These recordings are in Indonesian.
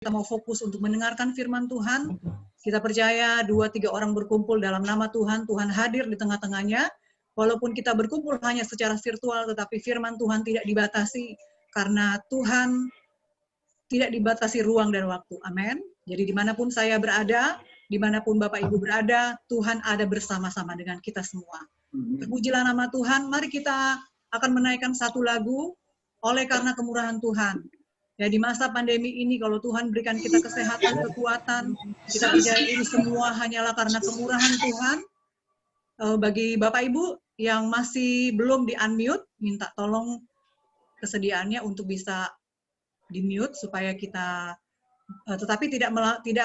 kita mau fokus untuk mendengarkan firman Tuhan. Kita percaya 2-3 orang berkumpul dalam nama Tuhan, Tuhan hadir di tengah-tengahnya. Walaupun kita berkumpul hanya secara virtual, tetapi firman Tuhan tidak dibatasi, karena Tuhan tidak dibatasi ruang dan waktu. Amin. Jadi dimanapun saya berada, dimanapun Bapak Ibu berada, Tuhan ada bersama-sama dengan kita semua. Terpujilah nama Tuhan. Mari kita akan menaikkan satu lagu, oleh karena kemurahan Tuhan. Ya, di masa pandemi ini, kalau Tuhan berikan kita kesehatan, kekuatan, kita percaya ini semua hanyalah karena kemurahan Tuhan. Bagi Bapak Ibu yang masih belum di-unmute, minta tolong kesediaannya untuk bisa di-mute supaya kita, tetapi tidak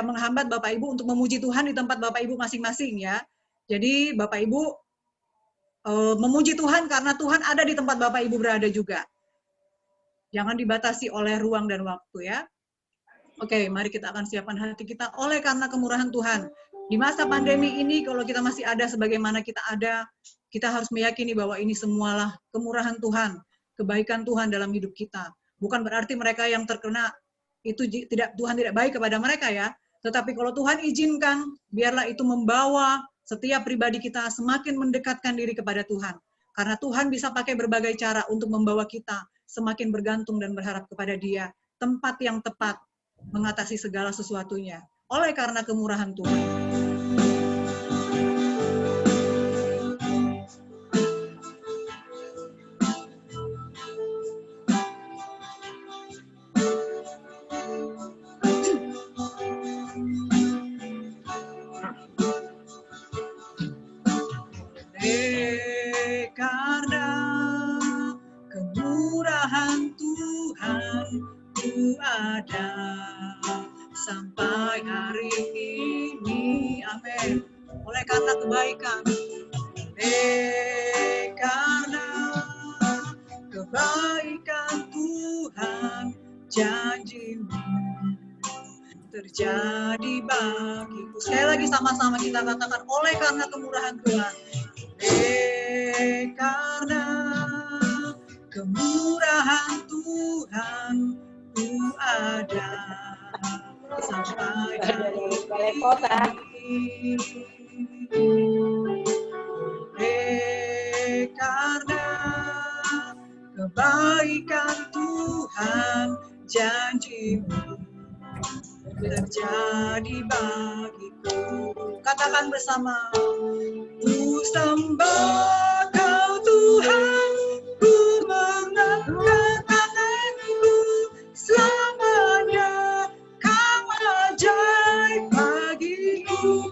menghambat Bapak Ibu untuk memuji Tuhan di tempat Bapak Ibu masing-masing ya. Jadi Bapak Ibu memuji Tuhan karena Tuhan ada di tempat Bapak Ibu berada juga. Jangan dibatasi oleh ruang dan waktu ya. Oke, mari kita akan siapkan hati kita oleh karena kemurahan Tuhan. Di masa pandemi ini, kalau kita masih ada sebagaimana kita ada, kita harus meyakini bahwa ini semualah kemurahan Tuhan, kebaikan Tuhan dalam hidup kita. Bukan berarti mereka yang terkena itu Tuhan tidak baik kepada mereka ya. Tetapi kalau Tuhan izinkan, biarlah itu membawa setiap pribadi kita semakin mendekatkan diri kepada Tuhan. Karena Tuhan bisa pakai berbagai cara untuk membawa kita semakin bergantung dan berharap kepada Dia, tempat yang tepat mengatasi segala sesuatunya, oleh karena kemurahan Tuhan. Karena kemurahan Tuhan ku ada sampai hari ini, amin. Oleh karena kebaikan, karena kebaikan Tuhan, janji-Mu terjadi bagiku. Sekali lagi sama-sama kita katakan, oleh karena kemurahan Tuhan. Karena kemurahan Tuhan ku ada sampai hari ini. Karena kebaikan Tuhan, janji-Mu terjadi bagiku. Katakan bersama, ku sembah Kau Tuhan, ku mengangkat tanganku, selamanya Kau ajaib bagiku.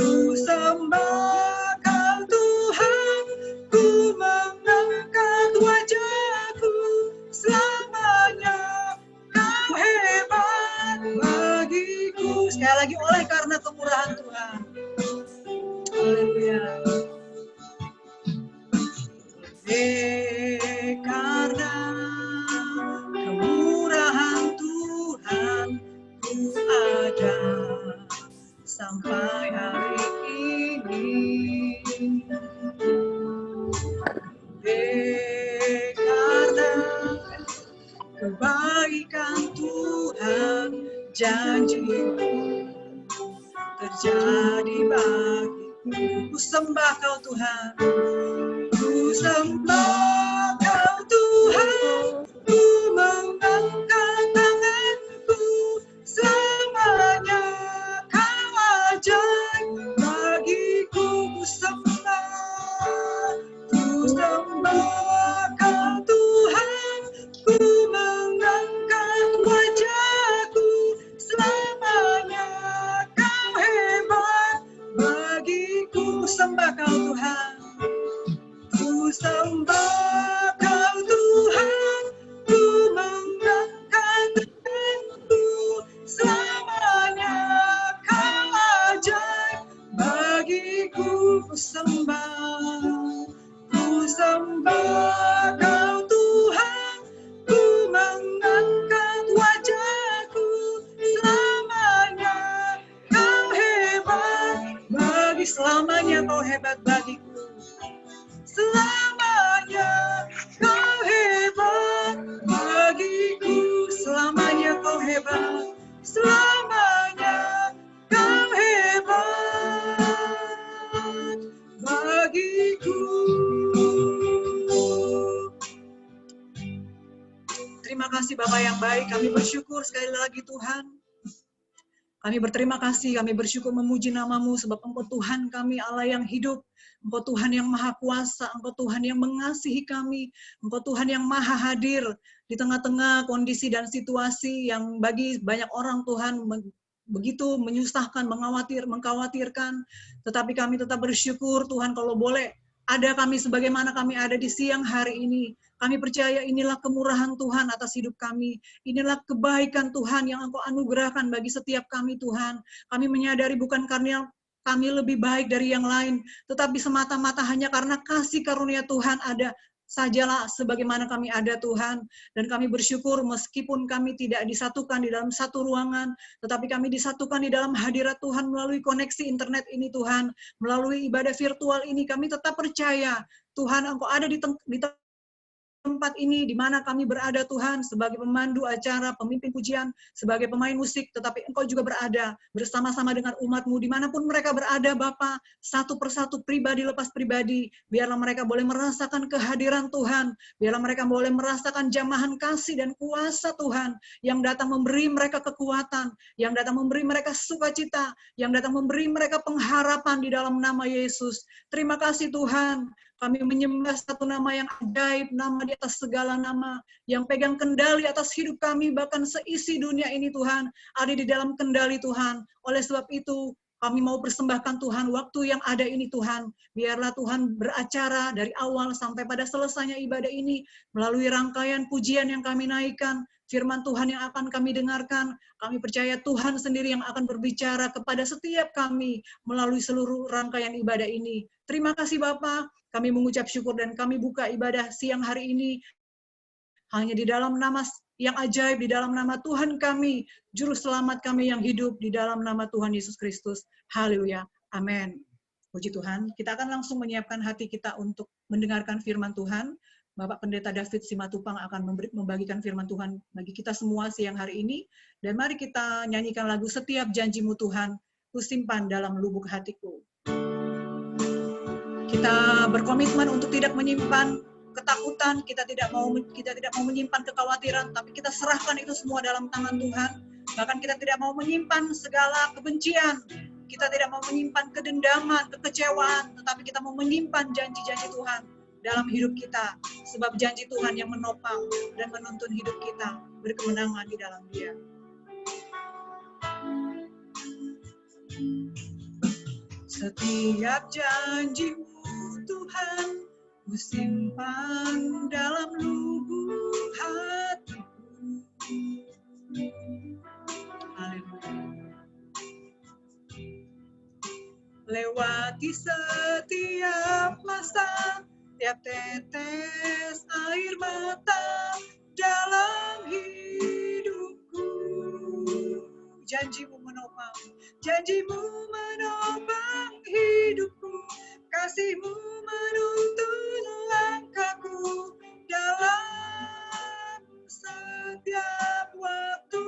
Ku sembah Kau Tuhan, ku mengangkat wajahku, selamanya Kau hebat bagiku. Sekali lagi, oleh karena kemurahan Tuhan. Haleluya. Karena kemurahan Tuhan ku ada sampai hari ini. Karena kebaikan Tuhan, janji-Mu terjadi bagiku. Ku sembah Kau Tuhan, ku sembah Kau Tuhan, ku mengangkat tanganku, selamanya Kau ajaib bagiku. Ku sembah Kau Tuhan, ku mengangkat wajahku, selamanya Kau hebat bagiku. Sembah Kau Tuhan, ku sembah Kau Tuhan, ku mengangkat tanganku, selamanya Kau ajaib bagiku. Ku sembah Kau Tuhan, ku mengangkat wajahku, selamanya Kau hebat selamanya Kau hebat bagiku. Selamanya Kau hebat bagiku. Selamanya yang baik. Kami bersyukur sekali lagi Tuhan. Kami berterima kasih, kami bersyukur memuji nama-Mu, sebab Engkau Tuhan kami, Allah yang hidup. Engkau Tuhan yang maha kuasa, Engkau Tuhan yang mengasihi kami, Engkau Tuhan yang maha hadir di tengah-tengah kondisi dan situasi yang bagi banyak orang Tuhan begitu menyusahkan, mengkhawatirkan. Tetapi kami tetap bersyukur Tuhan kalau boleh ada kami sebagaimana kami ada di siang hari ini. Kami percaya inilah kemurahan Tuhan atas hidup kami. Inilah kebaikan Tuhan yang Engkau anugerahkan bagi setiap kami Tuhan. Kami menyadari bukan karena kami lebih baik dari yang lain, tetapi semata-mata hanya karena kasih karunia Tuhan ada sajalah sebagaimana kami ada Tuhan. Dan kami bersyukur meskipun kami tidak disatukan di dalam satu ruangan, tetapi kami disatukan di dalam hadirat Tuhan melalui koneksi internet ini Tuhan. Melalui ibadah virtual ini kami tetap percaya Tuhan Engkau ada di tempat ini di mana kami berada Tuhan sebagai pemandu acara, pemimpin pujian, sebagai pemain musik, tetapi Engkau juga berada bersama-sama dengan umat-Mu dimanapun mereka berada Bapa, satu persatu pribadi lepas pribadi, biarlah mereka boleh merasakan kehadiran Tuhan, biarlah mereka boleh merasakan jamahan kasih dan kuasa Tuhan yang datang memberi mereka kekuatan, yang datang memberi mereka sukacita, yang datang memberi mereka pengharapan di dalam nama Yesus. Terima kasih Tuhan. Kami menyembah satu nama yang ajaib, nama di atas segala nama, yang pegang kendali atas hidup kami, bahkan seisi dunia ini Tuhan, ada di dalam kendali Tuhan. Oleh sebab itu, kami mau persembahkan Tuhan, waktu yang ada ini Tuhan, biarlah Tuhan beracara dari awal sampai pada selesainya ibadah ini, melalui rangkaian pujian yang kami naikkan, firman Tuhan yang akan kami dengarkan, kami percaya Tuhan sendiri yang akan berbicara kepada setiap kami, melalui seluruh rangkaian ibadah ini. Terima kasih Bapak. Kami mengucap syukur dan kami buka ibadah siang hari ini hanya di dalam nama yang ajaib, di dalam nama Tuhan kami, Juru Selamat kami yang hidup, di dalam nama Tuhan Yesus Kristus. Haleluya. Amin. Puji Tuhan. Kita akan langsung menyiapkan hati kita untuk mendengarkan firman Tuhan. Bapak Pendeta David Simatupang akan membagikan firman Tuhan bagi kita semua siang hari ini. Dan mari kita nyanyikan lagu Setiap Janji-Mu Tuhan, Ku simpan dalam lubuk hatiku. Kita berkomitmen untuk tidak menyimpan ketakutan, kita tidak mau menyimpan kekhawatiran, tapi kita serahkan itu semua dalam tangan Tuhan. Bahkan kita tidak mau menyimpan segala kebencian, kita tidak mau menyimpan kedendaman, kekecewaan, tetapi kita mau menyimpan janji-janji Tuhan dalam hidup kita, sebab janji Tuhan yang menopang dan menuntun hidup kita berkemenangan di dalam Dia. Setiap janji-Mu Tuhan, ku simpan dalam lubuk hatiku. Haleluya. Lewati setiap masa, tiap tetes air mata dalam hidupku. Janji-Mu menopang, janji-Mu menopang hidupku. Kasih-Mu menuntun langkahku dalam setiap waktu.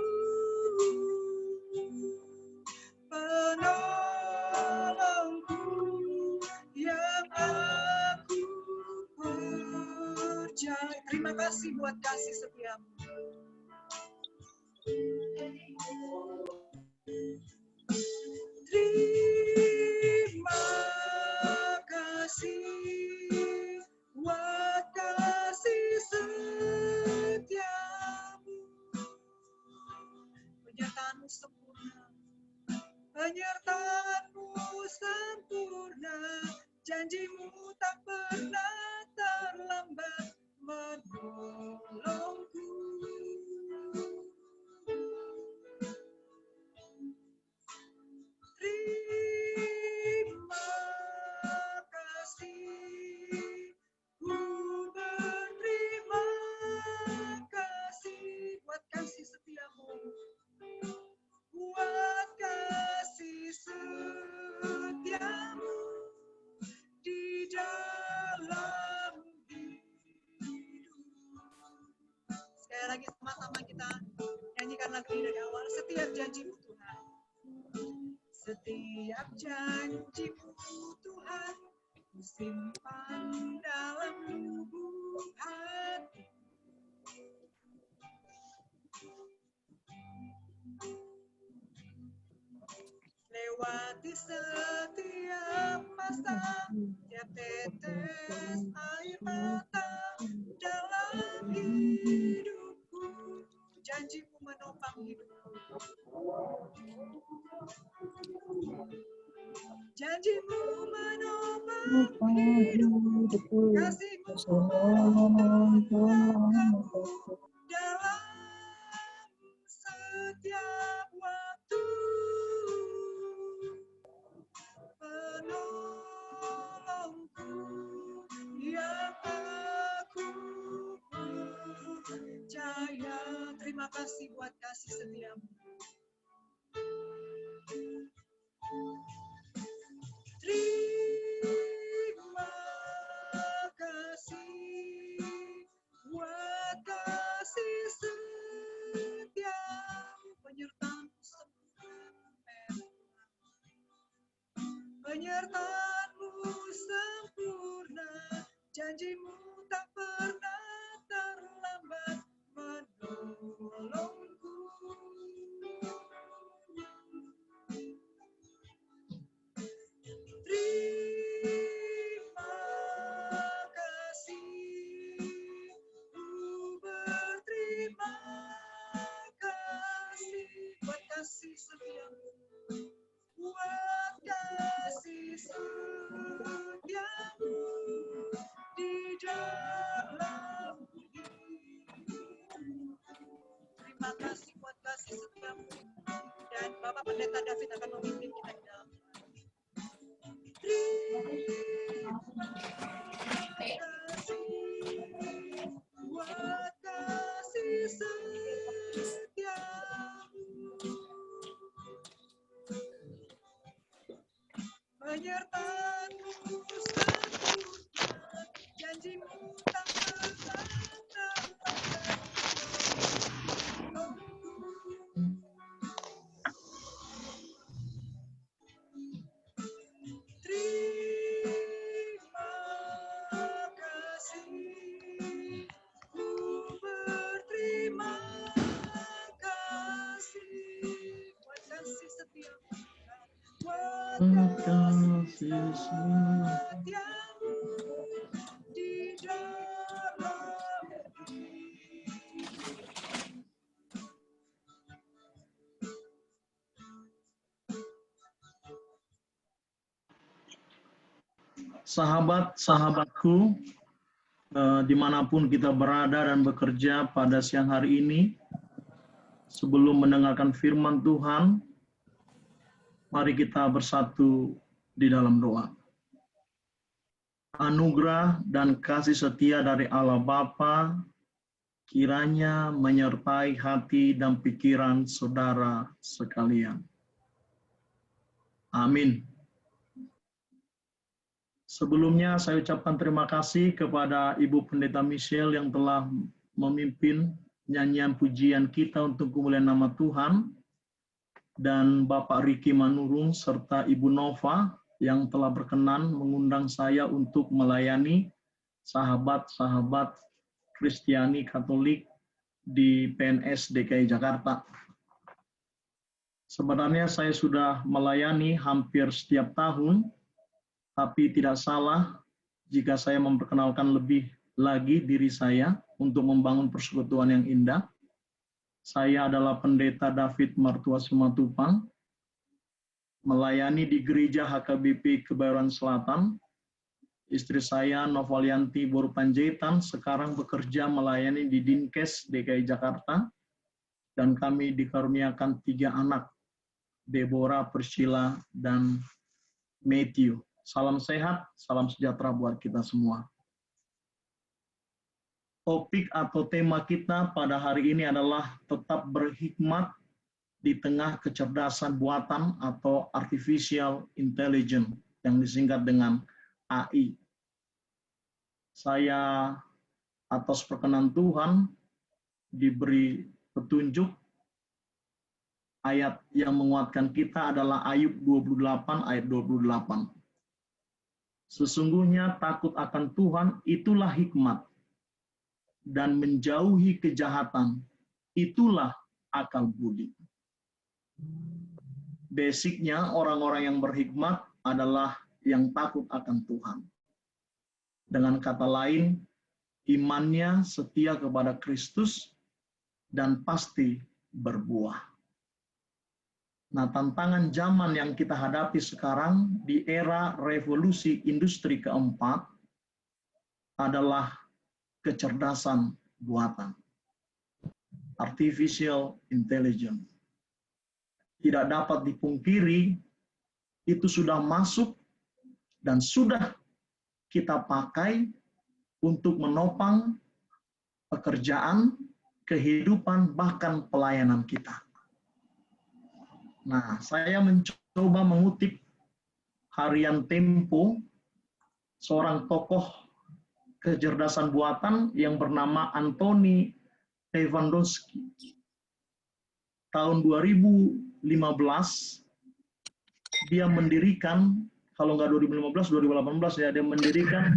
Penolongku yang aku percaya. Terima kasih buat kasih setiamu. Terima kasih buat kasih setiamu. Penyertaan-Mu sempurna, penyertaan-Mu sempurna, janji-Mu tak pernah terlambat menolongku. Terima kasih, ku berterima kasih buat kasih setiamu, buat kasih setiamu di dalam hidup. Sekali lagi sama-sama kita nyanyikan lagu ini dari awal. Setiap janji-Mu Tuhan, setiap janji-Mu Tuhan, ku simpan dalam lubuk hati. lewati setiap masa, tiap tetes air mata dalam hidupku, janjimu menopang hidupku. Janjimu menopang hidupku, kasihmu memelangku dalam setiap waktu. Penolongku yang aku percaya. Terima kasih buat kasih setiamu. Terima kasih buat kasih setiamu, penyertaanmu sempurna, janjimu tak pernah terlambat menolongku. Terima kasih, ku berterima kasih buat kasih setiamu, buat kasih setiamu di dalam hidupku. Terima kasih buat kasih setiamu, dan Bapak Pendeta David akan memimpin kita di dalam. Terima kasih buat kasih setiamu, penyertaanmu sempurna, janjimu tak pernah terlambat menolongku. Terima kasih, ku berterima kasih buat kasih setiamu, buat kasih setiamu di dalam hidup. Sahabat-sahabatku, dimanapun kita berada dan bekerja pada siang hari ini, sebelum mendengarkan firman Tuhan, mari kita bersatu di dalam doa. Anugerah dan kasih setia dari Allah Bapa kiranya menyertai hati dan pikiran saudara sekalian. Amin. Sebelumnya saya ucapkan terima kasih kepada Ibu Pendeta Michelle yang telah memimpin nyanyian pujian kita untuk kemuliaan nama Tuhan, dan Bapak Riki Manurung serta Ibu Nova yang telah berkenan mengundang saya untuk melayani sahabat-sahabat Kristiani Katolik di PNS DKI Jakarta. Sebenarnya saya sudah melayani hampir setiap tahun, tapi tidak salah jika saya memperkenalkan lebih lagi diri saya untuk membangun persekutuan yang indah. Saya adalah Pendeta David Martua Simatupang, melayani di Gereja HKBP Kebayoran Selatan. Istri saya Novalianti Boru Panjaitan sekarang bekerja melayani di Dinkes DKI Jakarta, dan kami dikaruniakan 3 anak, Deborah, Priscilla, dan Matthew. Salam sehat, salam sejahtera buat kita semua. Topik atau tema kita pada hari ini adalah tetap berhikmat di tengah kecerdasan buatan atau artificial intelligence yang disingkat dengan AI. Saya atas perkenan Tuhan diberi petunjuk. Ayat yang menguatkan kita adalah Ayub 28 ayat 28. Sesungguhnya takut akan Tuhan itulah hikmat, dan menjauhi kejahatan itulah akal budi. basicnya orang-orang yang berhikmat adalah yang takut akan Tuhan. Dengan kata lain, imannya setia kepada Kristus dan pasti berbuah. Nah, tantangan zaman yang kita hadapi sekarang di era revolusi industri keempat adalah kecerdasan buatan. Artificial intelligence. Tidak dapat dipungkiri, itu sudah masuk dan sudah kita pakai untuk menopang pekerjaan, kehidupan, bahkan pelayanan kita. Nah, saya mencoba mengutip harian Tempo, seorang tokoh kecerdasan buatan yang bernama Anthony Lewandowski. Tahun 2015, dia mendirikan, kalau nggak 2015, 2018 ya, dia mendirikan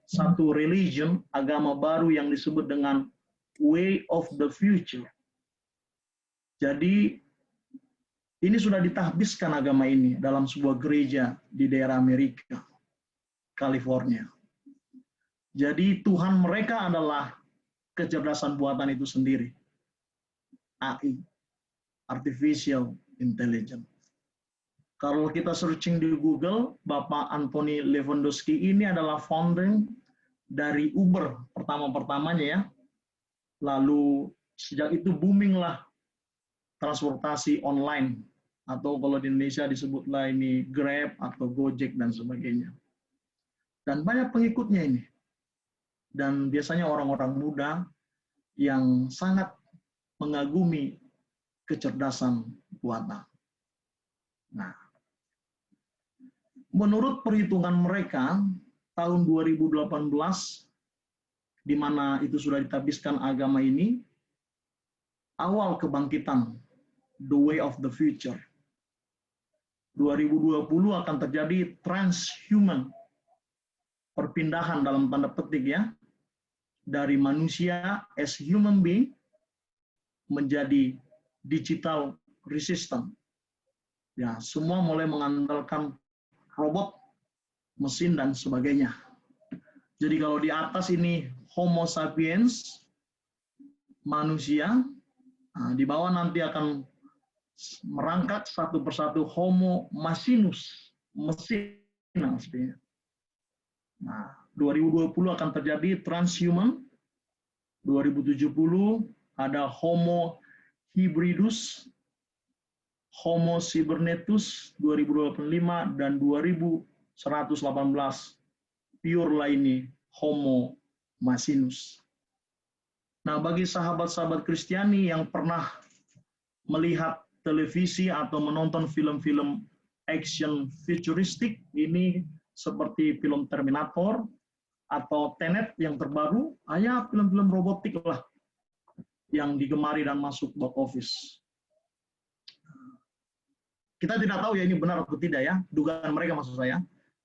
satu religion, agama baru yang disebut dengan Way of the Future. Jadi, ini sudah ditahbiskan agama ini dalam sebuah gereja di daerah Amerika, California. Jadi Tuhan mereka adalah kecerdasan buatan itu sendiri. AI, Artificial Intelligence. Kalau kita searching di Google, Bapak Anthony Lewandowski ini adalah founding dari Uber pertama-pertamanya ya. Lalu sejak itu boominglah transportasi online. Atau kalau di Indonesia disebutlah ini Grab atau Gojek dan sebagainya. Dan banyak pengikutnya ini. Dan biasanya orang-orang muda yang sangat mengagumi kecerdasan buatan. Nah, menurut perhitungan mereka, tahun 2018, di mana itu sudah ditahbiskan agama ini, awal kebangkitan, the way of the future. 2020 akan terjadi transhuman, perpindahan dalam tanda petik ya, dari manusia as human being menjadi digital resistant. Ya, semua mulai mengandalkan robot, mesin dan sebagainya. Jadi kalau di atas ini Homo sapiens, manusia, nah, di bawah nanti akan merangkak satu persatu Homo machinus, mesin maksudnya. Nah, 2020 akan terjadi transhuman, 2070 ada Homo hybridus, Homo cybernetus 2025 dan 2118 pure lah ini Homo machinus. Nah, bagi sahabat-sahabat Kristiani yang pernah melihat televisi atau menonton film-film action futuristik, ini seperti film Terminator atau Tenet yang terbaru, ya film-film robotik lah yang digemari dan masuk box office. Kita tidak tahu ya ini benar atau tidak ya, dugaan mereka maksud saya,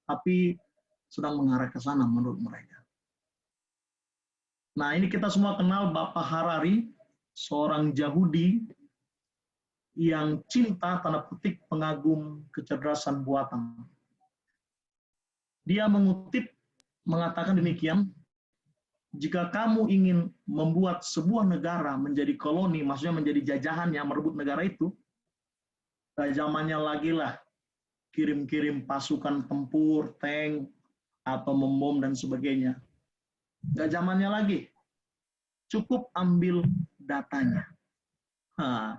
tapi sedang mengarah ke sana menurut mereka. Nah, ini kita semua kenal Bapak Harari, seorang Yahudi yang cinta, tanda petik, pengagum kecerdasan buatan. Dia mengatakan demikian, jika kamu ingin membuat sebuah negara menjadi koloni, maksudnya menjadi jajahannya, merebut negara itu, zamannya lagi lah kirim-kirim pasukan tempur, tank, atau membom dan sebagainya. Nggak zamannya lagi. Cukup ambil datanya. Nah,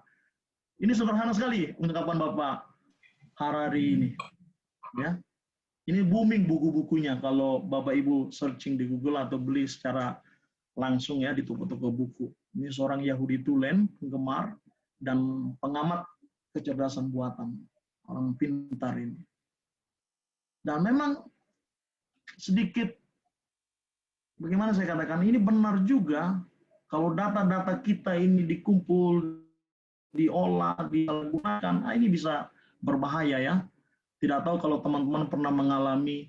ini sederhana sekali ungkapan Bapak Harari ini. Ya. Ini booming buku-bukunya kalau Bapak Ibu searching di Google atau beli secara langsung ya di toko-toko buku. Ini seorang Yahudi tulen, penggemar dan pengamat kecerdasan buatan. Orang pintar ini. Dan memang sedikit, bagaimana saya katakan, ini benar juga kalau data-data kita ini dikumpul, diolah, digunakan, ini bisa berbahaya ya. Tidak tahu kalau teman-teman pernah mengalami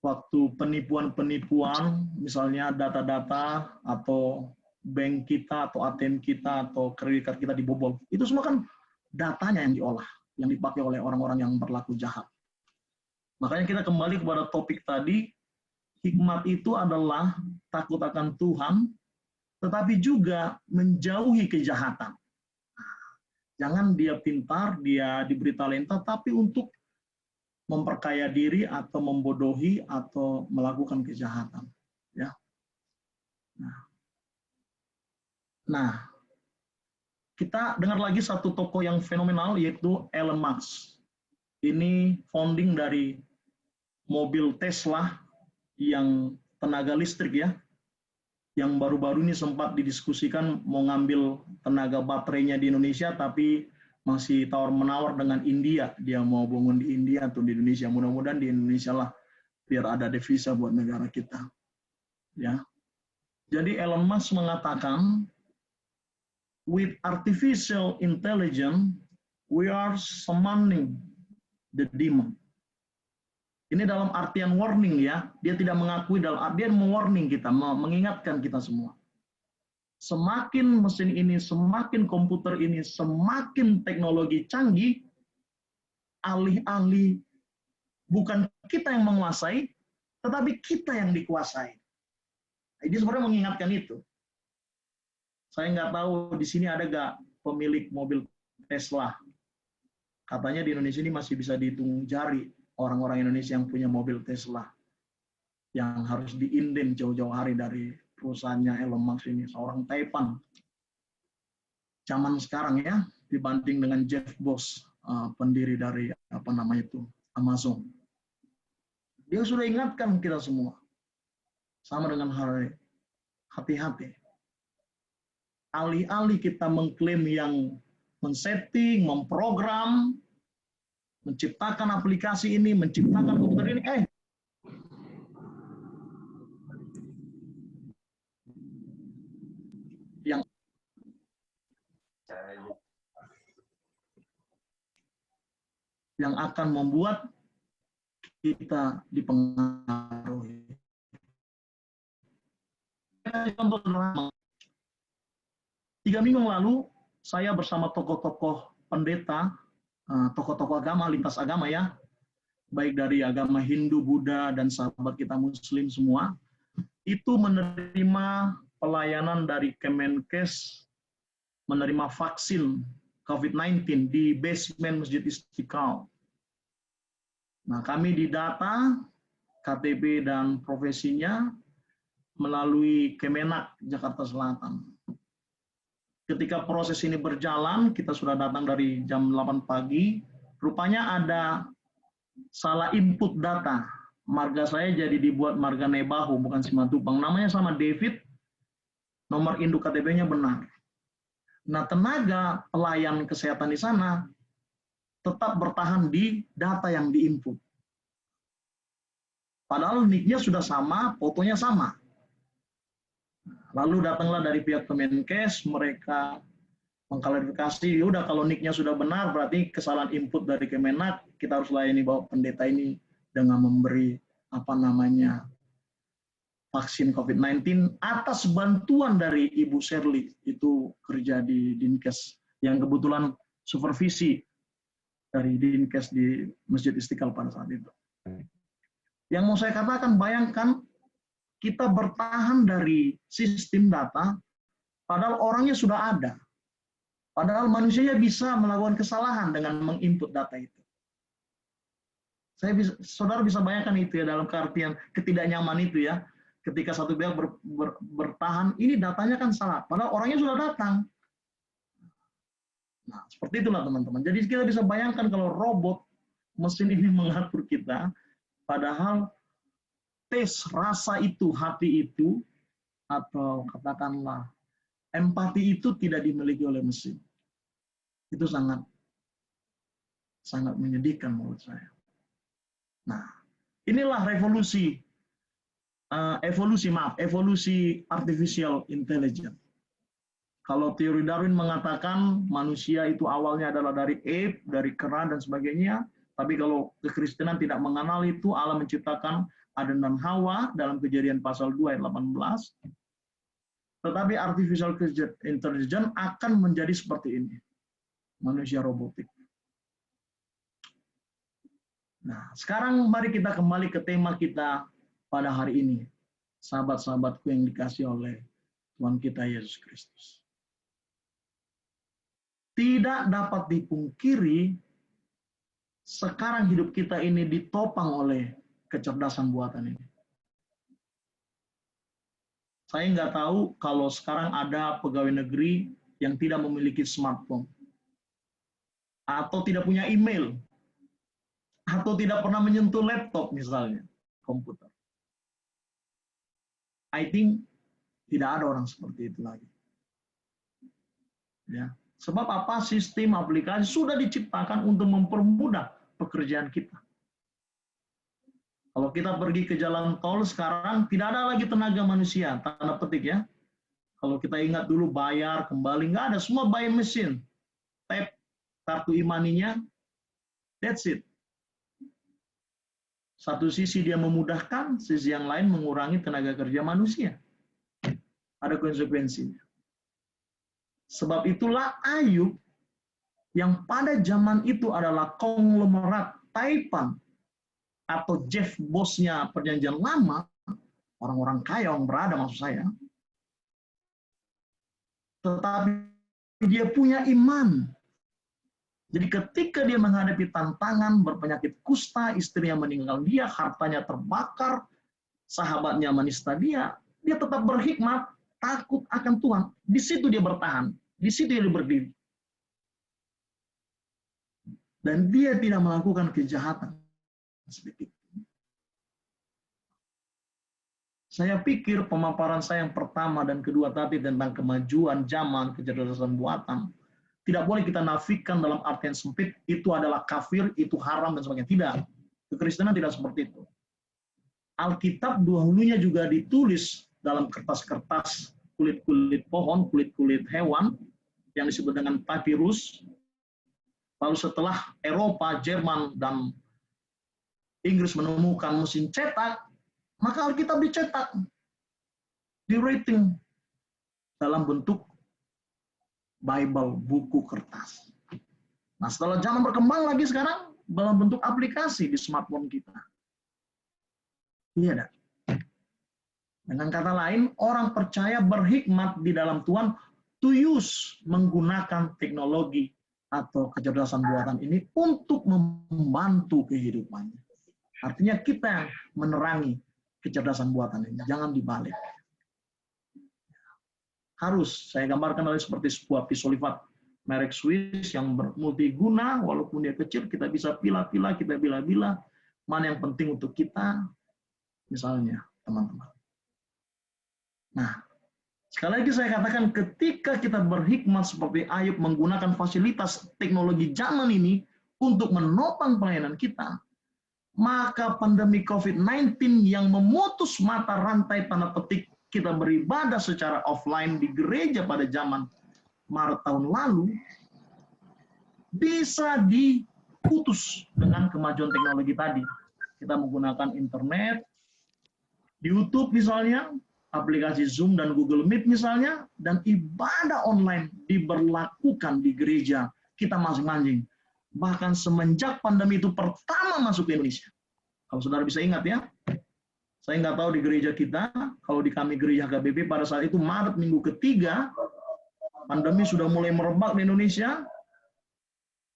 waktu penipuan-penipuan, misalnya data-data atau bank kita, atau ATM kita, atau kredit card kita dibobol. Itu semua kan datanya yang diolah. yang dipakai oleh orang-orang yang berlaku jahat. Makanya kita kembali kepada topik tadi, hikmat itu adalah takut akan Tuhan, tetapi juga menjauhi kejahatan. Jangan dia pintar, dia diberi talenta, tapi untuk memperkaya diri atau membodohi atau melakukan kejahatan. Ya. Nah, kita dengar lagi satu tokoh yang fenomenal, yaitu Elon Musk. Ini founding dari mobil Tesla yang tenaga listrik ya, yang baru-baru ini sempat didiskusikan mau ngambil tenaga baterainya di Indonesia, tapi masih tawar-menawar dengan India. Dia mau bangun di India atau di Indonesia. Mudah-mudahan di Indonesia lah, biar ada devisa buat negara kita. Ya. Jadi Elon Musk mengatakan, with artificial intelligence, we are summoning the demon. Ini dalam artian warning ya, dia tidak mengakui, dalam artian mewarning kita, mengingatkan kita semua. Semakin mesin ini, semakin komputer ini, semakin teknologi canggih, alih-alih bukan kita yang menguasai, tetapi kita yang dikuasai. Ini sebenarnya mengingatkan itu. Saya nggak tahu di sini ada nggak pemilik mobil Tesla. Katanya di Indonesia ini masih bisa dihitung jari orang-orang Indonesia yang punya mobil Tesla, yang harus diinden jauh-jauh hari dari perusahaannya Elon Musk ini, seorang Taipan. Zaman sekarang ya, dibanding dengan Jeff Bezos, pendiri dari Amazon. Dia sudah ingatkan kita semua, sama dengan hati-hati. Alih-alih kita mengklaim yang men-setting, memprogram, menciptakan aplikasi ini, menciptakan komputer ini, yang akan membuat kita dipengaruhi. Contoh sederhana. 3 minggu lalu, saya bersama tokoh-tokoh pendeta, tokoh-tokoh agama, lintas agama ya, baik dari agama Hindu, Buddha, dan sahabat kita Muslim semua, itu menerima pelayanan dari Kemenkes, menerima vaksin COVID-19 di basement Masjid Istiqlal. Nah, kami didata KTP dan profesinya melalui Kemenak Jakarta Selatan. Ketika proses ini berjalan, kita sudah datang dari jam 8 pagi, rupanya ada salah input data. Marga saya jadi dibuat marga Nebahu, bukan Simatupang. Namanya sama David, nomor induk KTP-nya benar. Nah, tenaga pelayan kesehatan di sana tetap bertahan di data yang diinput. Padahal nick-nya sudah sama, fotonya sama. Lalu datanglah dari pihak Kemenkes, mereka mengklarifikasi, udah kalau nick-nya sudah benar, berarti kesalahan input dari Kemenak, kita harus layani bahwa pendeta ini dengan memberi vaksin COVID-19 atas bantuan dari Ibu Shirley, itu kerja di Dinkes, yang kebetulan supervisi dari Dinkes di Masjid Istiqlal pada saat itu. Yang mau saya katakan, bayangkan kita bertahan dari sistem data, padahal orangnya sudah ada. Padahal manusia bisa melakukan kesalahan dengan menginput data itu. Saudara bisa bayangkan itu ya, dalam keartian ketidaknyaman itu ya. Ketika satu pihak bertahan, ini datanya kan salah, padahal orangnya sudah datang. Nah, seperti itulah teman-teman. Jadi kita bisa bayangkan kalau robot, mesin ini mengatur kita, padahal tes rasa itu, hati itu, atau katakanlah empati itu tidak dimiliki oleh mesin. Itu sangat menyedihkan menurut saya. Nah, inilah evolusi artificial intelligence. Kalau teori Darwin mengatakan manusia itu awalnya adalah dari ape, dari kera dan sebagainya, tapi kalau kekristenan tidak mengenal itu, Allah menciptakan Adam dan Hawa dalam Kejadian pasal 2 ayat 18. Tetapi artificial intelligence akan menjadi seperti ini. Manusia robotik. Nah, sekarang mari kita kembali ke tema kita pada hari ini. Sahabat-sahabatku yang dikasihi oleh Tuhan kita Yesus Kristus. Tidak dapat dipungkiri, sekarang hidup kita ini ditopang oleh kecerdasan buatan ini. Saya nggak tahu kalau sekarang ada pegawai negeri yang tidak memiliki smartphone, atau tidak punya email, atau tidak pernah menyentuh laptop misalnya, komputer. I think tidak ada orang seperti itu lagi. Ya. Sebab apa? Sistem aplikasi sudah diciptakan untuk mempermudah pekerjaan kita. Kalau kita pergi ke jalan tol sekarang, tidak ada lagi tenaga manusia, tanda petik ya. Kalau kita ingat dulu bayar, kembali, nggak ada, semua by machine. Tap kartu e-money-nya, that's it. Satu sisi dia memudahkan, sisi yang lain mengurangi tenaga kerja manusia. Ada konsekuensinya. Sebab itulah Ayub yang pada zaman itu adalah konglomerat Taipan atau Jeff bosnya perjanjian lama, orang-orang kaya, orang berada maksud saya. Tetapi dia punya iman. Jadi ketika dia menghadapi tantangan, berpenyakit kusta, istrinya meninggal dia, hartanya terbakar, sahabatnya menista dia tetap berhikmat, takut akan Tuhan. Di situ dia bertahan, di situ dia berdiri. Dan dia tidak melakukan kejahatan. Sedikit. Saya pikir pemaparan saya yang pertama dan kedua tadi tentang kemajuan zaman, kecerdasan buatan, tidak boleh kita nafikan dalam artian sempit, itu adalah kafir, itu haram, dan sebagainya. Tidak. Kekristenan tidak seperti itu. Alkitab dahulunya juga ditulis dalam kertas-kertas kulit-kulit pohon, kulit-kulit hewan, yang disebut dengan papyrus. Lalu setelah Eropa, Jerman, dan Inggris menemukan mesin cetak, maka Alkitab dicetak, di-rating dalam bentuk Bible, buku kertas. Nah, setelah zaman berkembang lagi sekarang dalam bentuk aplikasi di smartphone kita. Iya, dah. Dengan kata lain, orang percaya berhikmat di dalam Tuhan to use, menggunakan teknologi atau kecerdasan buatan ini untuk membantu kehidupannya. Artinya kita yang menerangi kecerdasan buatan ini, jangan dibalik. Harus saya gambarkan oleh seperti sebuah pisau lipat merek Swiss yang multiguna, walaupun dia kecil kita bisa pilah-pilah, kita bilah-bilah mana yang penting untuk kita, misalnya teman-teman. Nah, sekali lagi saya katakan, ketika kita berhikmat seperti Ayub menggunakan fasilitas teknologi zaman ini untuk menopang pelayanan kita, maka pandemi COVID-19 yang memutus mata rantai tanda petik kita beribadah secara offline di gereja pada zaman Maret tahun lalu, bisa diputus dengan kemajuan teknologi tadi. Kita menggunakan internet, YouTube misalnya, aplikasi Zoom dan Google Meet misalnya, dan ibadah online diberlakukan di gereja kita masing-masing. Bahkan semenjak pandemi itu pertama masuk ke Indonesia. Kalau saudara bisa ingat ya, saya nggak tahu di gereja kita, kalau di kami gereja HKBP pada saat itu Maret minggu ketiga, pandemi sudah mulai merebak di Indonesia,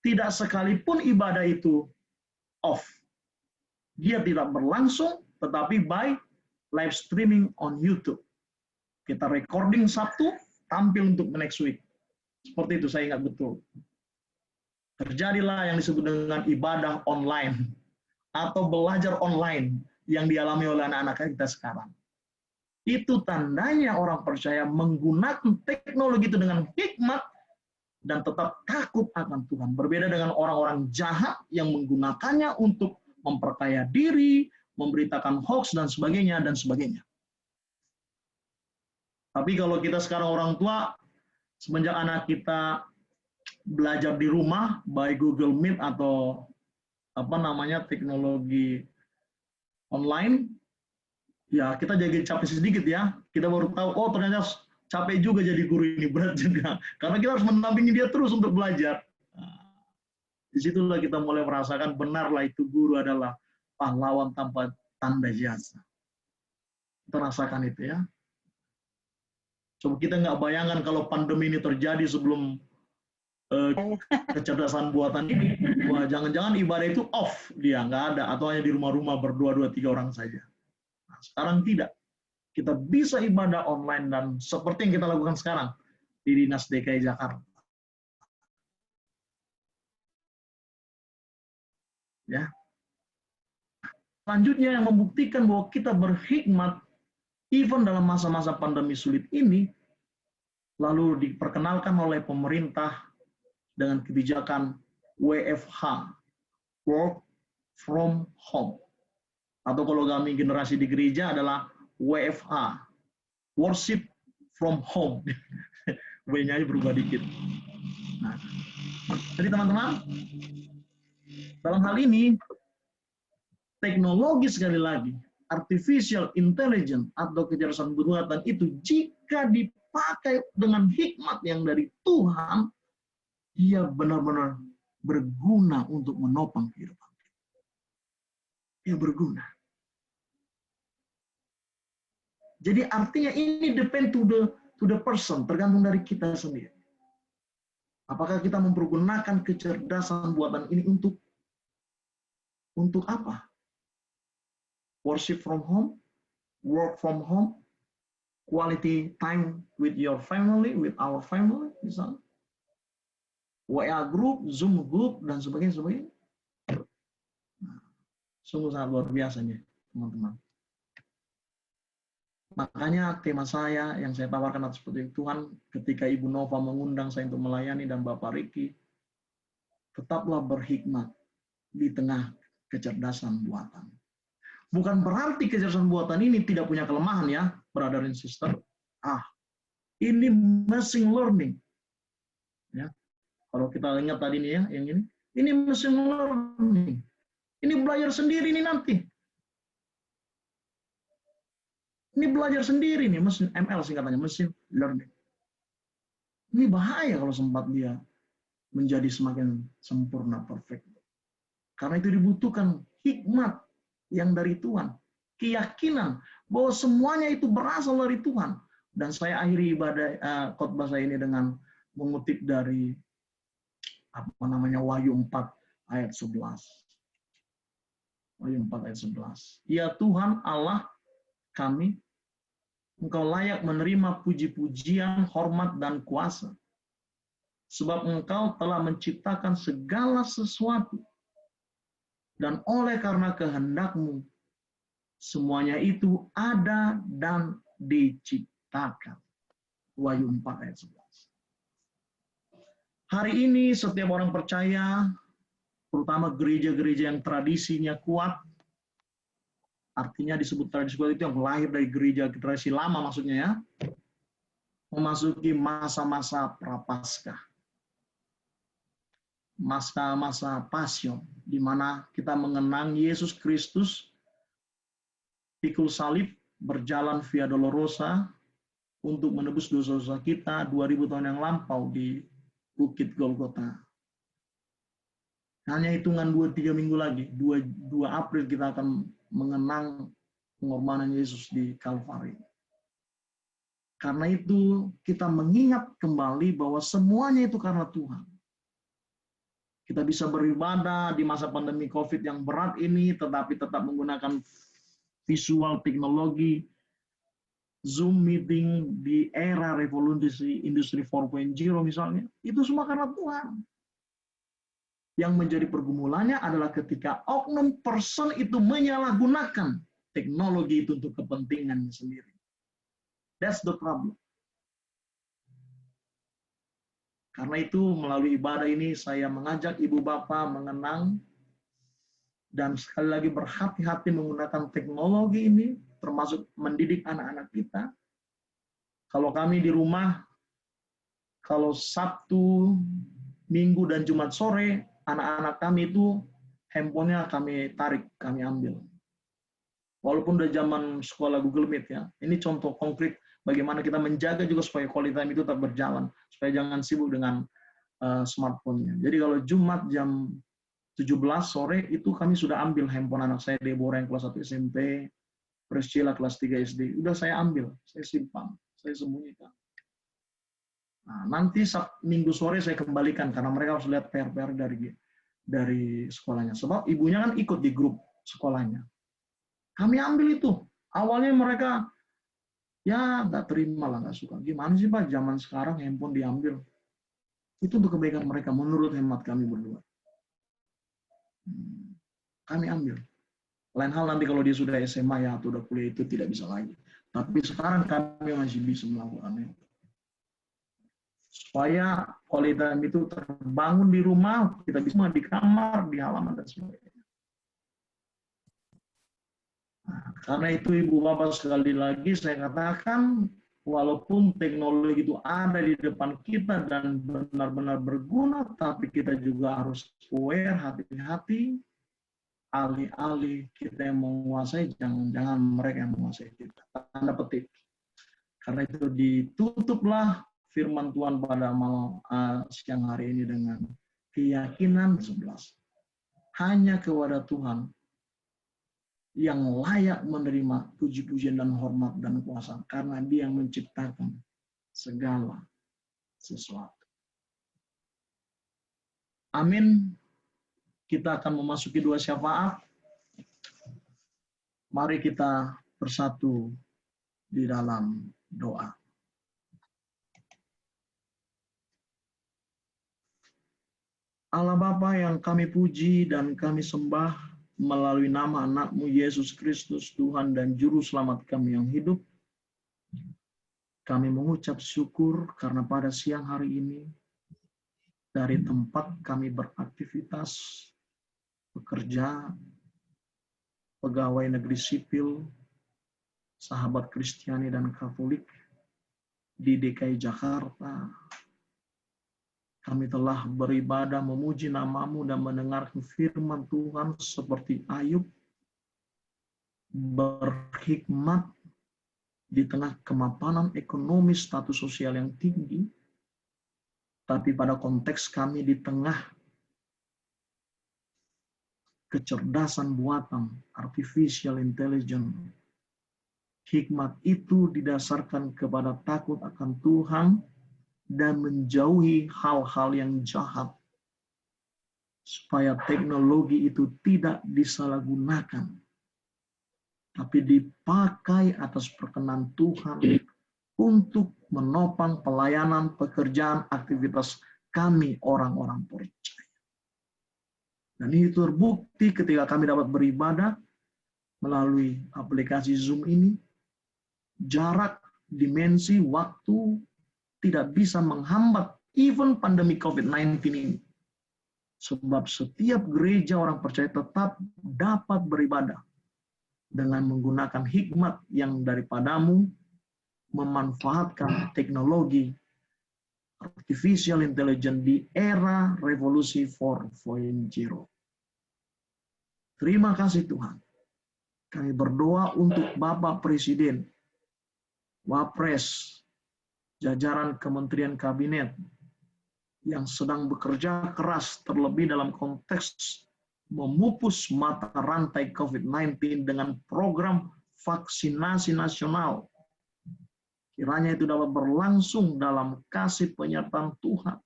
tidak sekalipun ibadah itu off. Dia tidak berlangsung, tetapi by live streaming on YouTube. Kita recording Sabtu, tampil untuk next week. Seperti itu, saya ingat betul. Terjadilah yang disebut dengan ibadah online, atau belajar online, yang dialami oleh anak-anak kita sekarang. Itu tandanya orang percaya menggunakan teknologi itu dengan hikmat dan tetap takut akan Tuhan. Berbeda dengan orang-orang jahat yang menggunakannya untuk memperkaya diri, memberitakan hoax dan sebagainya dan sebagainya. Tapi kalau kita sekarang orang tua, semenjak anak kita belajar di rumah by Google Meet atau teknologi online, ya kita jadi capek sedikit ya. Kita baru tahu, oh ternyata capek juga jadi guru ini, berat juga. Karena kita harus mendampingi dia terus untuk belajar. Disitulah kita mulai merasakan benarlah itu guru adalah pahlawan tanpa tanda jasa. Kita rasakan itu ya. Coba kita nggak bayangkan kalau pandemi ini terjadi sebelum kecerdasan buatan ini. Wah, jangan-jangan ibadah itu off, dia nggak ada, atau hanya di rumah-rumah berdua, 2-3 orang saja. Nah, sekarang tidak. Kita bisa ibadah online dan seperti yang kita lakukan sekarang di Dinas DKI Jakarta. Ya. Selanjutnya yang membuktikan bahwa kita berhikmat even dalam masa-masa pandemi sulit ini, lalu diperkenalkan oleh pemerintah dengan kebijakan WFH, work from home. Atau kalau kami generasi di gereja adalah WFH, worship from home. W-nya berubah dikit. Nah, jadi teman-teman, dalam hal ini, teknologi sekali lagi, artificial intelligence atau kecerdasan buatan itu jika dipakai dengan hikmat yang dari Tuhan, dia benar-benar berguna untuk menopang kehidupan. Dia berguna. Jadi artinya ini depend to the person, tergantung dari kita sendiri. Apakah kita mempergunakan kecerdasan buatan ini untuk apa? Worship from home, work from home, quality time with your family, with our family, misalnya. WA group, Zoom group, dan sebagainya. Nah, sungguh sangat luar biasanya, teman-teman. Makanya tema saya yang saya tawarkan atas petunjuk Tuhan ketika Ibu Nova mengundang saya untuk melayani dan Bapak Riki, tetaplah berhikmat di tengah kecerdasan buatan. Bukan berarti kecerdasan buatan ini tidak punya kelemahan ya, brother and sister. Ini machine learning. Ya. Kalau kita ingat tadi nih ya, yang ini machine learning. Ini belajar sendiri nih nanti. Ini belajar sendiri nih, mesin ML singkatannya, machine learning. Ini bahaya kalau sempat dia menjadi semakin sempurna, perfect. Karena itu dibutuhkan hikmat yang dari Tuhan. Keyakinan bahwa semuanya itu berasal dari Tuhan. Dan saya akhiri khotbah saya ini dengan mengutip dari Wahyu 4 ayat 11. Wahyu 4 ayat 11. Ya Tuhan Allah kami, Engkau layak menerima puji-pujian, hormat, dan kuasa. Sebab Engkau telah menciptakan segala sesuatu. Dan oleh karena kehendak-Mu, semuanya itu ada dan diciptakan. Wahyu 4 ayat 11. Hari ini setiap orang percaya, terutama gereja-gereja yang tradisinya kuat, artinya disebut tradisi kuat itu yang lahir dari gereja tradisi lama maksudnya ya, memasuki masa-masa prapaskah, masa-masa passion, di mana kita mengenang Yesus Kristus pikul salib, berjalan via dolorosa untuk menebus dosa-dosa kita 2000 tahun yang lampau di Bukit Golgota. Hanya hitungan 2-3 minggu lagi, 2 April kita akan mengenang pengorbanan Yesus di Kalvari. Karena itu kita mengingat kembali bahwa semuanya itu karena Tuhan. Kita bisa beribadah di masa pandemi COVID yang berat ini, tetapi tetap menggunakan visual teknologi, Zoom meeting di era revolusi industri 4.0 misalnya. Itu semua karena Tuhan. Yang menjadi pergumulannya adalah ketika oknum person itu menyalahgunakan teknologi itu untuk kepentingannya sendiri. That's the problem. Karena itu melalui ibadah ini saya mengajak ibu bapak mengenang dan sekali lagi berhati-hati menggunakan teknologi ini, termasuk mendidik anak-anak kita. Kalau kami di rumah, kalau Sabtu, Minggu, dan Jumat sore, anak-anak kami itu handphonenya kami tarik, kami ambil. Walaupun udah zaman sekolah Google Meet ya, ini contoh konkret bagaimana kita menjaga juga supaya quality time itu tetap berjalan, supaya jangan sibuk dengan smartphone-nya. Jadi kalau Jumat jam 17 sore itu kami sudah ambil handphone anak saya, Deborah yang kelas 1 SMP, Priscilla kelas 3 SD. Udah saya ambil, saya simpan, saya sembunyikan. Nah, nanti Minggu sore saya kembalikan karena mereka harus lihat PR-PR dari sekolahnya. Sebab ibunya kan ikut di grup sekolahnya. Kami ambil itu. Awalnya mereka ya nggak terima lah, nggak suka. Gimana sih Pak, zaman sekarang handphone diambil. Itu untuk kebaikan mereka menurut hemat kami berdua. Kami ambil. Lain hal nanti kalau dia sudah SMA ya atau udah kuliah itu tidak bisa lagi. Tapi sekarang kami masih bisa melakukannya. Supaya quality time itu terbangun di rumah, kita bisa di kamar, di halaman dan sebagainya. Nah, karena itu Ibu Bapak sekali lagi saya katakan, walaupun teknologi itu ada di depan kita dan benar-benar berguna, tapi kita juga harus aware, hati-hati, alih-alih kita yang menguasai, jangan-jangan mereka yang menguasai kita. Tanda petik. Karena itu ditutuplah firman Tuhan pada malam siang hari ini dengan keyakinan 11. Hanya kepada Tuhan yang layak menerima puji-pujian dan hormat dan kuasa karena Dia yang menciptakan segala sesuatu. Amin. Kita akan memasuki dua syafaat. Mari kita bersatu di dalam doa. Allah Bapa yang kami puji dan kami sembah melalui nama anak-Mu Yesus Kristus, Tuhan dan Juru Selamat kami yang hidup. Kami mengucap syukur karena pada siang hari ini, dari tempat kami beraktivitas, bekerja, pegawai negeri sipil, sahabat Kristiani dan Katolik di DKI Jakarta, kami telah beribadah memuji nama-Mu dan mendengarkan firman Tuhan seperti Ayub, berhikmat di tengah kemapanan ekonomi status sosial yang tinggi, tapi pada konteks kami di tengah kecerdasan buatan, artificial intelligence, hikmat itu didasarkan kepada takut akan Tuhan dan menjauhi hal-hal yang jahat, supaya teknologi itu tidak disalahgunakan, tapi dipakai atas perkenan Tuhan untuk menopang pelayanan, pekerjaan, aktivitas kami orang-orang percaya. Dan ini terbukti ketika kami dapat beribadah melalui aplikasi Zoom ini, jarak, dimensi, waktu tidak bisa menghambat even pandemi COVID-19 ini. Sebab setiap gereja orang percaya tetap dapat beribadah dengan menggunakan hikmat yang daripadamu, memanfaatkan teknologi artificial intelligence di era revolusi 4.0. Terima kasih Tuhan. Kami berdoa untuk Bapak Presiden, Wapres, jajaran Kementerian Kabinet yang sedang bekerja keras terlebih dalam konteks memupus mata rantai COVID-19 dengan program vaksinasi nasional. Kiranya itu dapat berlangsung dalam kasih penyertaan Tuhan.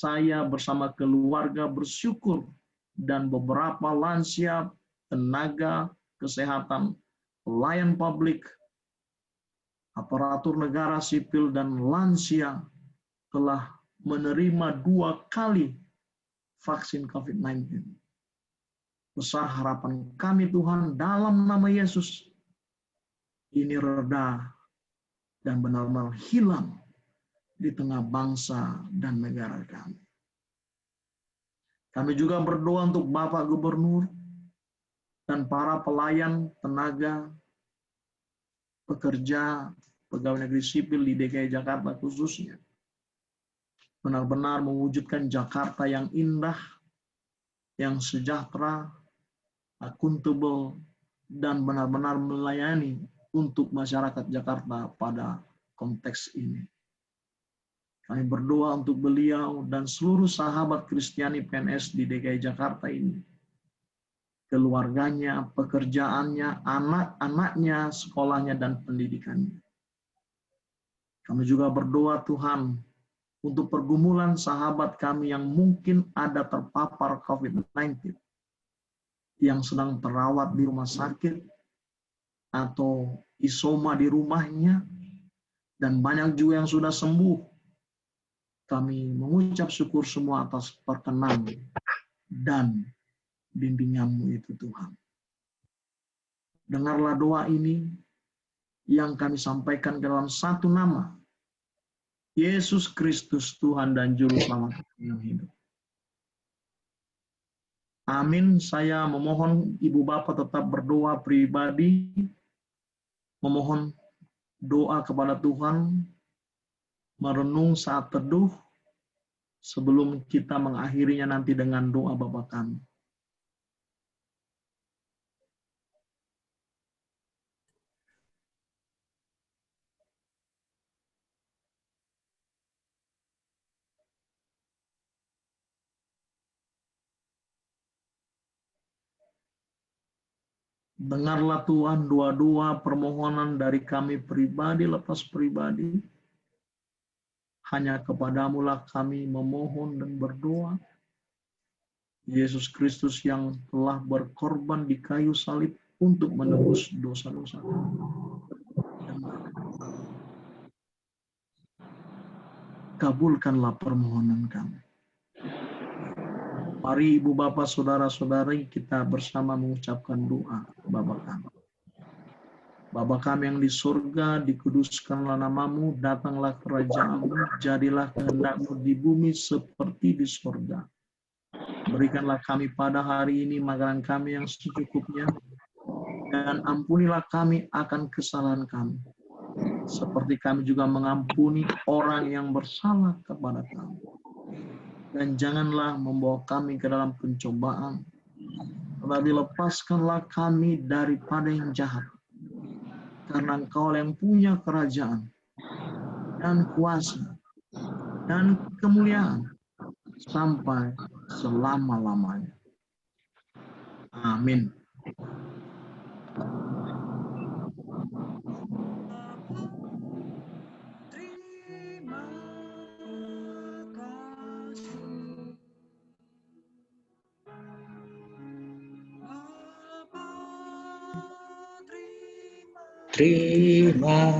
Saya bersama keluarga bersyukur dan beberapa lansia, tenaga kesehatan, pelayan publik, aparatur negara sipil dan lansia telah menerima 2 kali vaksin COVID-19. Besar harapan kami Tuhan dalam nama Yesus ini reda dan benar-benar hilang di tengah bangsa dan negara kami. Kami juga berdoa untuk Bapak Gubernur dan para pelayan, tenaga, pekerja, pegawai negeri sipil di DKI Jakarta khususnya. Benar-benar mewujudkan Jakarta yang indah, yang sejahtera, akuntabel, dan benar-benar melayani untuk masyarakat Jakarta pada konteks ini. Kami berdoa untuk beliau dan seluruh sahabat Kristiani PNS di DKI Jakarta ini. Keluarganya, pekerjaannya, anak-anaknya, sekolahnya, dan pendidikannya. Kami juga berdoa Tuhan untuk pergumulan sahabat kami yang mungkin ada terpapar COVID-19, yang sedang terawat di rumah sakit atau isoma di rumahnya, dan banyak juga yang sudah sembuh. Kami mengucap syukur semua atas perkenan dan bimbingan-Mu itu Tuhan. Dengarlah doa ini yang kami sampaikan ke dalam satu nama, Yesus Kristus Tuhan dan Juru Selamat yang hidup. Amin. Saya memohon Ibu Bapak tetap berdoa pribadi, memohon doa kepada Tuhan, merenung saat teduh, sebelum kita mengakhirinya nanti dengan doa Bapa kami. Dengarlah Tuhan doa-doa permohonan dari kami pribadi lepas pribadi. Hanya kepadamu lah kami memohon dan berdoa. Yesus Kristus yang telah berkorban di kayu salib untuk menebus dosa-dosa kami. Kabulkanlah permohonan kami. Mari Ibu Bapak Saudara-saudari kita bersama mengucapkan doa Bapa kami. Bapa kami yang di surga, dikuduskanlah namamu, datanglah kerajaan-Mu, jadilah kehendak-Mu di bumi seperti di surga. Berikanlah kami pada hari ini makanan kami yang secukupnya, dan ampunilah kami akan kesalahan kami, seperti kami juga mengampuni orang yang bersalah kepada kami. Dan janganlah membawa kami ke dalam pencobaan, tetapi lepaskanlah kami daripada yang jahat. Karena Engkau yang punya kerajaan, dan kuasa, dan kemuliaan, sampai selama-lamanya. Amin. Terima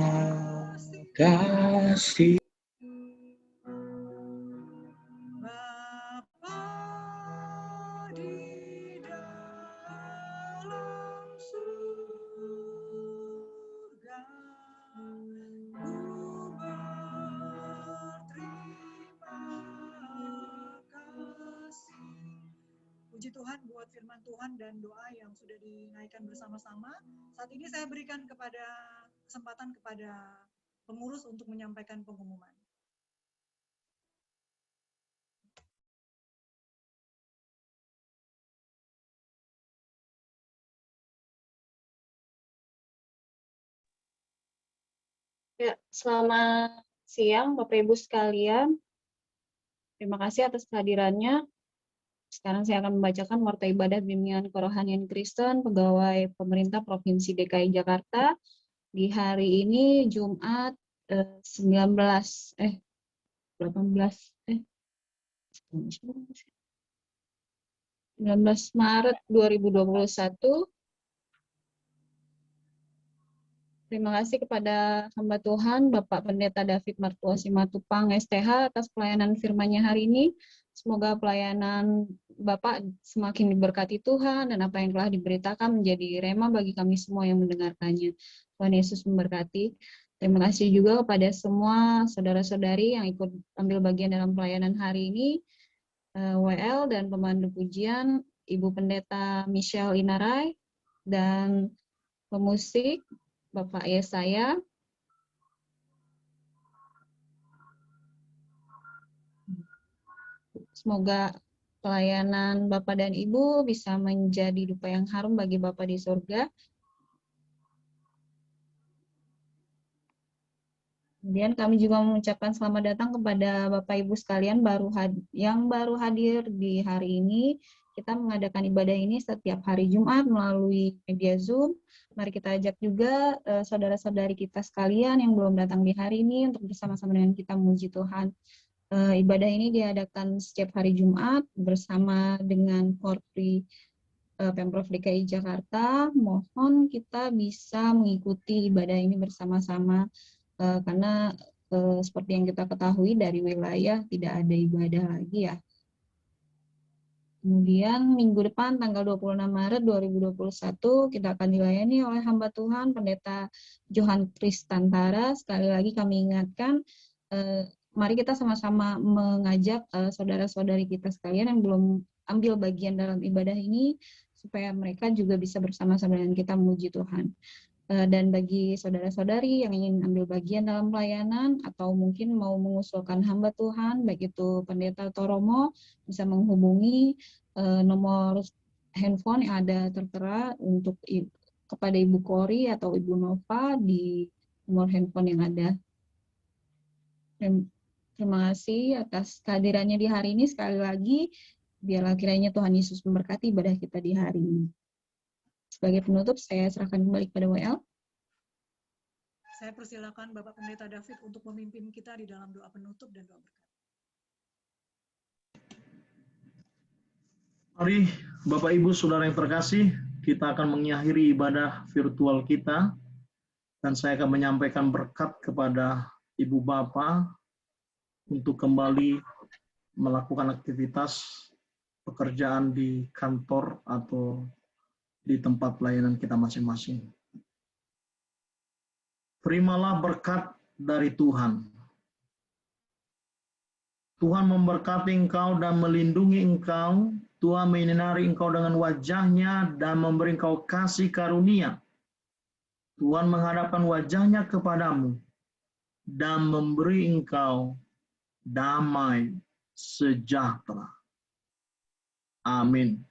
kasih. Bapa, Terima kasih. Bapa di dalam surga, ku berterima kasih. Puji Tuhan buat firman Tuhan dan doa yang sudah dinaikkan bersama-sama. Saat ini saya berikan kesempatan kepada pengurus untuk menyampaikan pengumuman. Ya, selamat siang Bapak Ibu sekalian. Terima kasih atas kehadirannya. Sekarang saya akan membacakan Warta Ibadah Bimbingan Kerohanian Kristen Pegawai Pemerintah Provinsi DKI Jakarta di hari ini Jumat 19 Maret 2021. Terima kasih kepada hamba Tuhan, Bapak Pendeta David Martua Simatupang, STH, atas pelayanan firman-Nya hari ini. Semoga pelayanan Bapak semakin diberkati Tuhan, dan apa yang telah diberitakan menjadi rema bagi kami semua yang mendengarkannya. Tuhan Yesus memberkati. Terima kasih juga kepada semua saudara-saudari yang ikut ambil bagian dalam pelayanan hari ini, WL dan pemandu pujian, Ibu Pendeta Michelle Inarai, dan pemusik, Bapak Yesaya. Semoga pelayanan Bapak dan Ibu bisa menjadi dupa yang harum bagi Bapak di surga. Kemudian kami juga mengucapkan selamat datang kepada Bapak Ibu sekalian yang baru hadir di hari ini. Kita mengadakan ibadah ini setiap hari Jumat melalui media Zoom. Mari kita ajak juga saudara-saudari kita sekalian yang belum datang di hari ini untuk bersama-sama dengan kita memuji Tuhan. Ibadah ini diadakan setiap hari Jumat bersama dengan Korpri Pemprov DKI Jakarta. Mohon kita bisa mengikuti ibadah ini bersama-sama karena seperti yang kita ketahui dari wilayah tidak ada ibadah lagi ya. Kemudian minggu depan tanggal 26 Maret 2021 kita akan dilayani oleh hamba Tuhan Pendeta Johan Kristantara. Sekali lagi kami ingatkan, mari kita sama-sama mengajak saudara-saudari kita sekalian yang belum ambil bagian dalam ibadah ini supaya mereka juga bisa bersama-sama dengan kita memuji Tuhan. Dan bagi saudara-saudari yang ingin ambil bagian dalam pelayanan atau mungkin mau mengusulkan hamba Tuhan, baik itu Pendeta Toromo, bisa menghubungi nomor handphone yang ada tertera untuk kepada Ibu Kori atau Ibu Nova di nomor handphone yang ada. Terima kasih atas kehadirannya di hari ini. Sekali lagi, biarlah kiranya Tuhan Yesus memberkati ibadah kita di hari ini. Sebagai penutup, saya serahkan kembali kepada WL. Saya persilakan Bapak Pendeta David untuk memimpin kita di dalam doa penutup dan doa berkat. Mari Bapak Ibu Saudara yang terkasih, kita akan mengakhiri ibadah virtual kita dan saya akan menyampaikan berkat kepada Ibu Bapak untuk kembali melakukan aktivitas pekerjaan di kantor atau di tempat pelayanan kita masing-masing. Terimalah berkat dari Tuhan. Tuhan memberkati engkau dan melindungi engkau. Tuhan menyinari engkau dengan wajah-Nya dan memberi engkau kasih karunia. Tuhan menghadapkan wajah-Nya kepadamu dan memberi engkau damai sejahtera. Amin.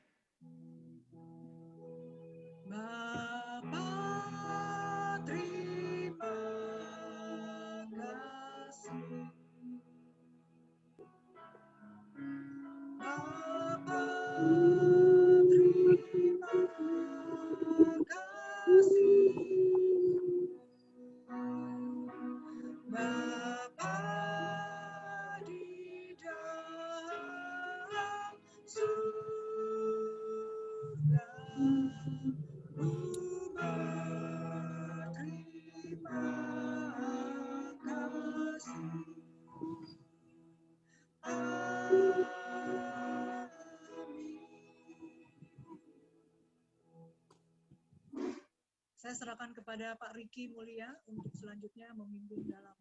Saya serahkan kepada Pak Riki Mulia untuk selanjutnya memimpin dalam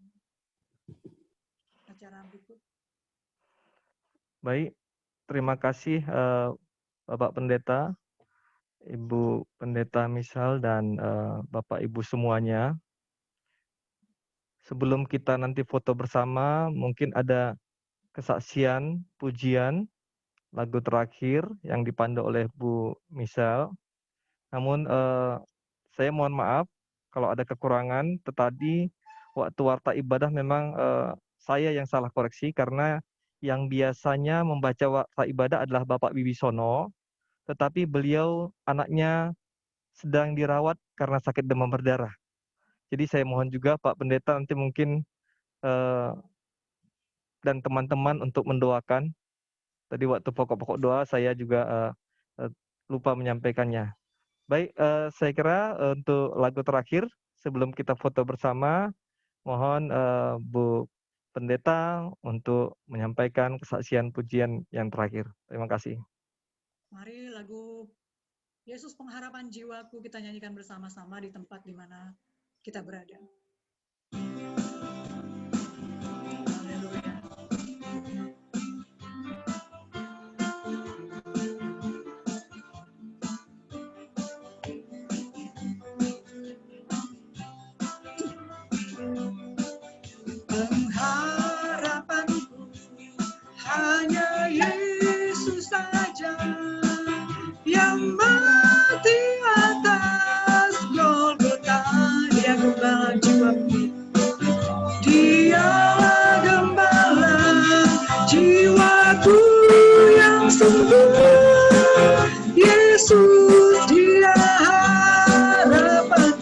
acara berikut. Baik, terima kasih Bapak Pendeta, Ibu Pendeta Misal, dan Bapak Ibu semuanya. Sebelum kita nanti foto bersama, mungkin ada kesaksian, pujian, lagu terakhir yang dipandu oleh Bu Misal. Namun saya mohon maaf kalau ada kekurangan. Tadi waktu warta ibadah memang saya yang salah koreksi karena yang biasanya membaca warta ibadah adalah Bapak Wibisono, tetapi beliau anaknya sedang dirawat karena sakit demam berdarah. Jadi saya mohon juga Pak Pendeta nanti mungkin dan teman-teman untuk mendoakan. Tadi waktu pokok-pokok doa saya juga lupa menyampaikannya. Baik, saya kira untuk lagu terakhir sebelum kita foto bersama, mohon Bu Pendeta untuk menyampaikan kesaksian pujian yang terakhir. Terima kasih. Mari lagu Yesus Pengharapan Jiwaku kita nyanyikan bersama-sama di tempat di mana kita berada. Pengharapanku hanya Yesus saja yang mati atas Golgota. Dia gembala jiwa Yesus dia harapan,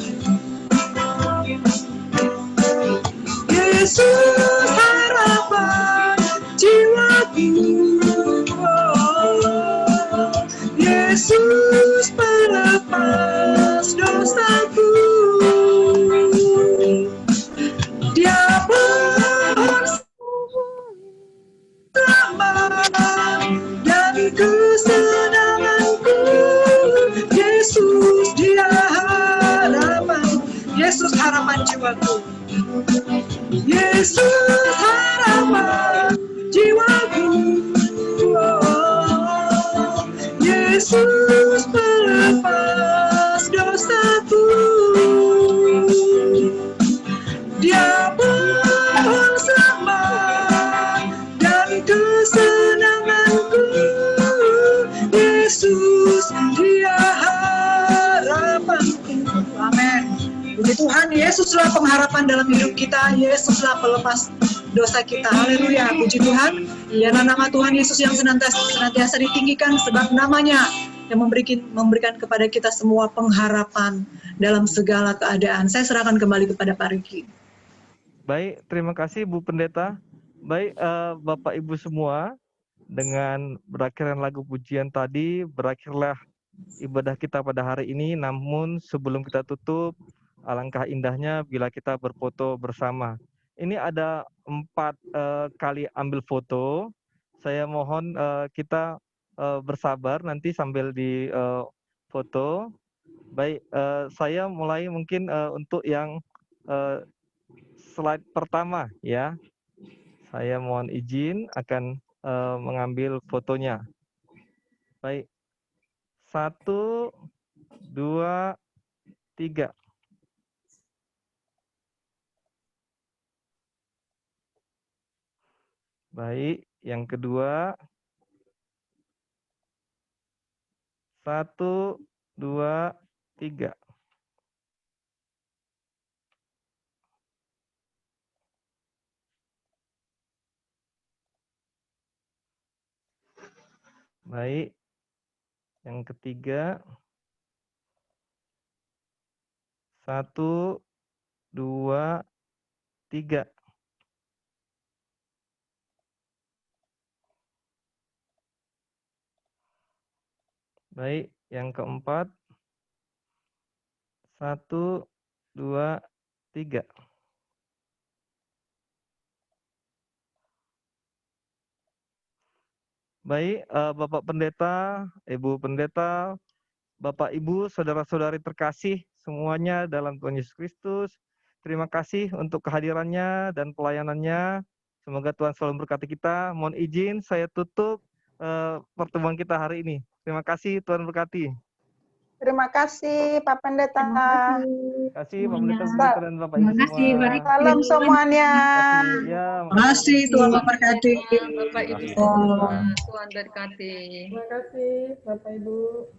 Yesus harapan jiwaku. Oh, Yesus pelepas dosaku. Dia pohon selamat dan kesenanganku. Yesus dia harapan, Yesus harapan jiwaku. Yesus harapan jiwaku. Oh, Yesus pelepas dosaku. Dia pohon selamat dan kesenanganku. Yesus dia harapanku. Amin. Puji Tuhan, Yesuslah pengharapan dalam hidup kita. Yesuslah pelepas dosa kita. Haleluya. Puji Tuhan. Biarlah nama Tuhan Yesus yang senantiasa ditinggikan, sebab namanya yang memberikan kepada kita semua pengharapan dalam segala keadaan. Saya serahkan kembali kepada Pak Riki. Baik, terima kasih Bu Pendeta. Baik, Bapak Ibu semua, dengan berakhirnya lagu pujian tadi, berakhirlah ibadah kita pada hari ini. Namun sebelum kita tutup, alangkah indahnya bila kita berfoto bersama. Ini ada 4 kali ambil foto. Saya mohon kita bersabar nanti sambil di foto. Baik, saya mulai mungkin untuk yang slide pertama ya. Saya mohon izin akan mengambil fotonya. Baik. 1, 2, 3. Baik, yang kedua. 1, 2, 3. Baik, yang ketiga. 1, 2, 3. Baik, yang keempat. 1, 2, 3. Baik, Bapak Pendeta, Ibu Pendeta, Bapak Ibu, saudara-saudari terkasih semuanya dalam Tuhan Yesus Kristus. Terima kasih untuk kehadirannya dan pelayanannya. Semoga Tuhan selalu memberkati kita. Mohon izin saya tutup pertemuan kita hari ini. Terima kasih, Tuhan berkati. Terima kasih Pak Pendeta. Terima kasih Pak Pendeta, dan Bapak Ibu semua. Salam semuanya. Terima kasih, Tuhan memberkati. Bapak Ibu semua, Tuhan berkati. Terima kasih Bapak Ibu.